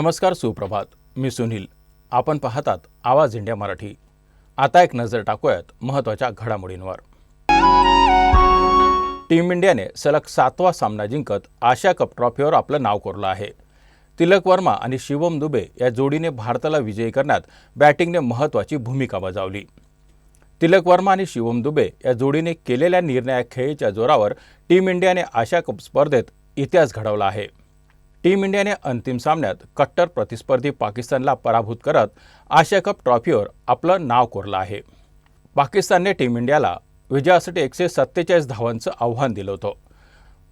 नमस्कार, सुप्रभात. मी सुनील. आपण पाहतात आवाज इंडिया मराठी. आता एक नजर टाकूयात महत्त्वाच्या घडामोडींवर. टीम इंडियाने सलग 7वा सामना जिंकत आशिया कप ट्रॉफीवर आपलं नाव कोरलं आहे. तिलक वर्मा आणि शिवम दुबे या जोडीने भारताला विजयी करण्यात बॅटिंगने महत्त्वाची भूमिका बजावली. तिलक वर्मा आणि शिवम दुबे या जोडीने केलेल्या निर्णायक खेळीच्या जोरावर टीम इंडियाने आशिया कप स्पर्धेत इतिहास घडवला आहे. टीम इंडियाने अंतिम सामन्यात कट्टर प्रतिस्पर्धी पाकिस्तानला पराभूत करत आशिया कप ट्रॉफीवर आपलं नाव कोरलं आहे. पाकिस्तानने टीम इंडियाला विजयासाठी 147 धावांचं आव्हान दिलं होतं.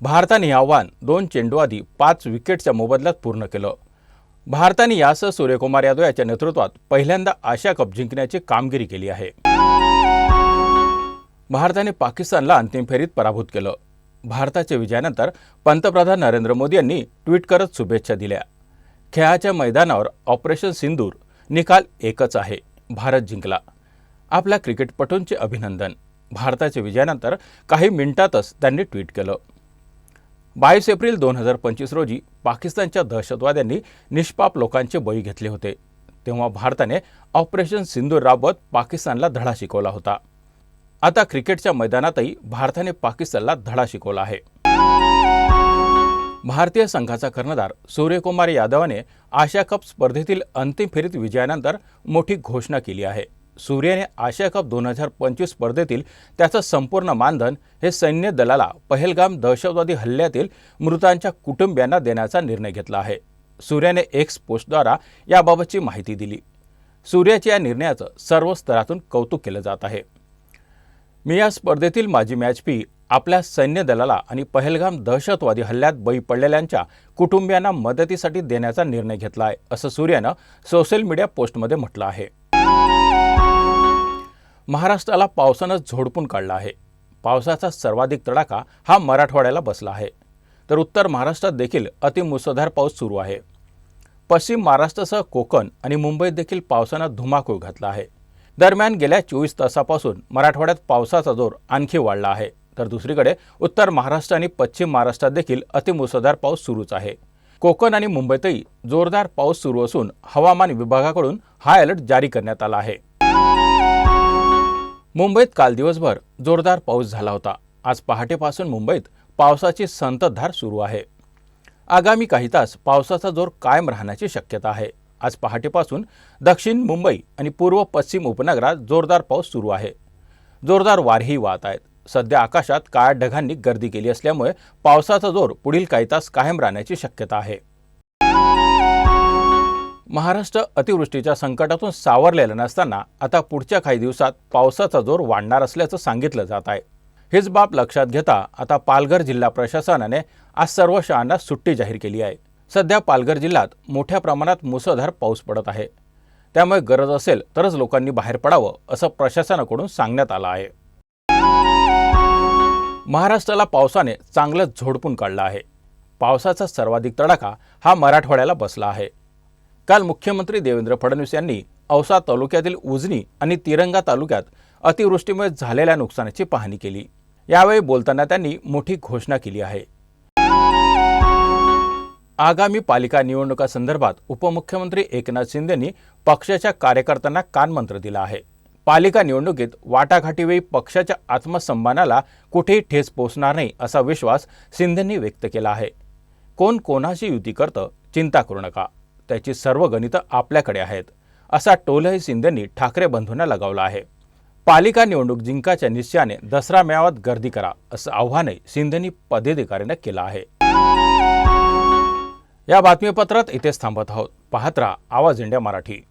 भारताने हे आव्हान 2 चेंडूआधी 5 विकेटच्या मोबदल्यात पूर्ण केलं. भारताने यासह सूर्यकुमार यादव याच्या नेतृत्वात पहिल्यांदा आशिया कप जिंकण्याची कामगिरी केली आहे. भारताने पाकिस्तानला अंतिम फेरीत पराभूत केलं. भारताच्या विजयानंतर पंतप्रधान नरेंद्र मोदी यांनी ट्विट करत शुभेच्छा दिल्या. खेळाच्या मैदानावर ऑपरेशन सिंदूर निकाल एकच आहे, भारत जिंकला. आपल्या क्रिकेटपटूंचे अभिनंदन. भारताच्या विजयानंतर काही मिनिटातच त्यांनी ट्विट केलं. 22 एप्रिल 2025 रोजी पाकिस्तानच्या दहशतवाद्यांनी निष्पाप लोकांचे बळी घेतले होते. तेव्हा भारताने ऑपरेशन सिंदूर राबवत पाकिस्तानला धडा शिकवला होता. आता क्रिकेटच्या मैदानातही भारताने पाकिस्तानला धडा शिकवला आहे. भारतीय संघाचा कर्णधार सूर्यकुमार यादवने आशिया कप स्पर्धेतील अंतिम फेरीत विजयानंतर मोठी घोषणा केली आहे. सूर्याने आशिया कप 2025 स्पर्धेतील त्याचं संपूर्ण मानधन हे सैन्य दलाला पहलगाम दहशतवादी हल्ल्यातील मृतांच्या कुटुंबियांना देण्याचा निर्णय घेतला आहे. सूर्याने एक्स पोस्टद्वारा याबाबतची माहिती दिली. सूर्याच्या या निर्णयाचं सर्व स्तरातून कौतुक केलं जात आहे. मी या स्पर्धेतील माझी मॅच फी आपल्या सैन्य दलाला आणि पहलगाम दहशतवादी हल्ल्यात बळी पडलेल्यांच्या कुटुंबियांना मदतीसाठी देण्याचा निर्णय घेतला आहे, असं सूर्यानं सोशल मीडिया पोस्टमध्ये म्हटलं आहे. महाराष्ट्राला पावसानं झोडपून काढला आहे. पावसाचा सर्वाधिक तडाखा हा मराठवाड्याला बसला आहे, तर उत्तर महाराष्ट्रात देखील अतिमुसळधार पाऊस सुरू आहे. पश्चिम महाराष्ट्रासह कोकण आणि मुंबईत देखील पावसानं धुमाकूळ घातला आहे. दरम्यान गेल्या 24 तासापासून मराठवाड्यात पावसाचा जोर आणखी वाढला आहे, तर दुसरीकडे उत्तर महाराष्ट्र आणि पश्चिम महाराष्ट्रात देखील अतिमुसळधार पाऊस सुरूच आहे. कोकण आणि मुंबईतही जोरदार पाऊस सुरू असून हवामान विभागाकडून हाय अलर्ट जारी करण्यात आला आहे. मुंबईत काल दिवसभर जोरदार पाऊस झाला होता. आज पहाटेपासून मुंबईत पावसाची संततधार सुरू आहे. आगामी काही तास पावसाचा जोर कायम राहण्याची शक्यता आहे. आज पहाटेपासून दक्षिण मुंबई आणि पूर्व पश्चिम उपनगरात जोरदार पाऊस सुरू आहे. जोरदार वारेही वाहत आहेत. सध्या आकाशात काळ्या ढगांनी गर्दी केली असल्यामुळे पावसाचा जोर पुढील काही तास कायम राहण्याची शक्यता आहे. महाराष्ट्र अतिवृष्टीच्या संकटातून सावरलेला नसताना आता पुढच्या काही दिवसात पावसाचा जोर वाढणार असल्याचं सांगितलं जात आहे. हीच बाब लक्षात घेता आता पालघर जिल्हा प्रशासनाने आज सर्व शाळांना सुट्टी जाहीर केली आहे. सध्या पालघर जिल्ह्यात मोठ्या प्रमाणात मुसळधार पाऊस पडत आहे. त्यामुळे गरज असेल तरच लोकांनी बाहेर पडावं असं प्रशासनाकडून सांगण्यात आलं आहे. महाराष्ट्राला पावसाने चांगलंच झोडपून काढलं आहे. पावसाचा सर्वाधिक तडाखा हा मराठवाड्याला बसला आहे. काल मुख्यमंत्री देवेंद्र फडणवीस यांनी औसा तालुक्यातील उजनी आणि तिरंगा तालुक्यात अतिवृष्टीमुळे झालेल्या नुकसानाची पाहणी केली. यावेळी बोलताना त्यांनी मोठी घोषणा केली आहे. आगामी पालिका निवडणुकांसंदर्भात उपमुख्यमंत्री एकनाथ शिंदेंनी पक्षाच्या कार्यकर्त्यांना कानमंत्र दिला आहे. पालिका निवडणुकीत वाटाघाटीवेळी पक्षाच्या आत्मसन्मानाला कुठेही ठेच पोहोचणार नाही असा विश्वास शिंदेंनी व्यक्त केला आहे. कोण कोणाशी युती करतं चिंता करू नका, त्याची सर्व गणितं आपल्याकडे आहेत, असा टोलही शिंदेंनी ठाकरे बंधूंना लगावला आहे. पालिका निवडणूक जिंकायच्या निश्चयाने दसरा मेळाव्यात गर्दी करा असं आव्हानही शिंदेंनी पदाधिकाऱ्यांना केलं आहे. या बातमीपत्रात इथेच थांबत आहोत. पाहत राहा आवाज इंडिया मराठी.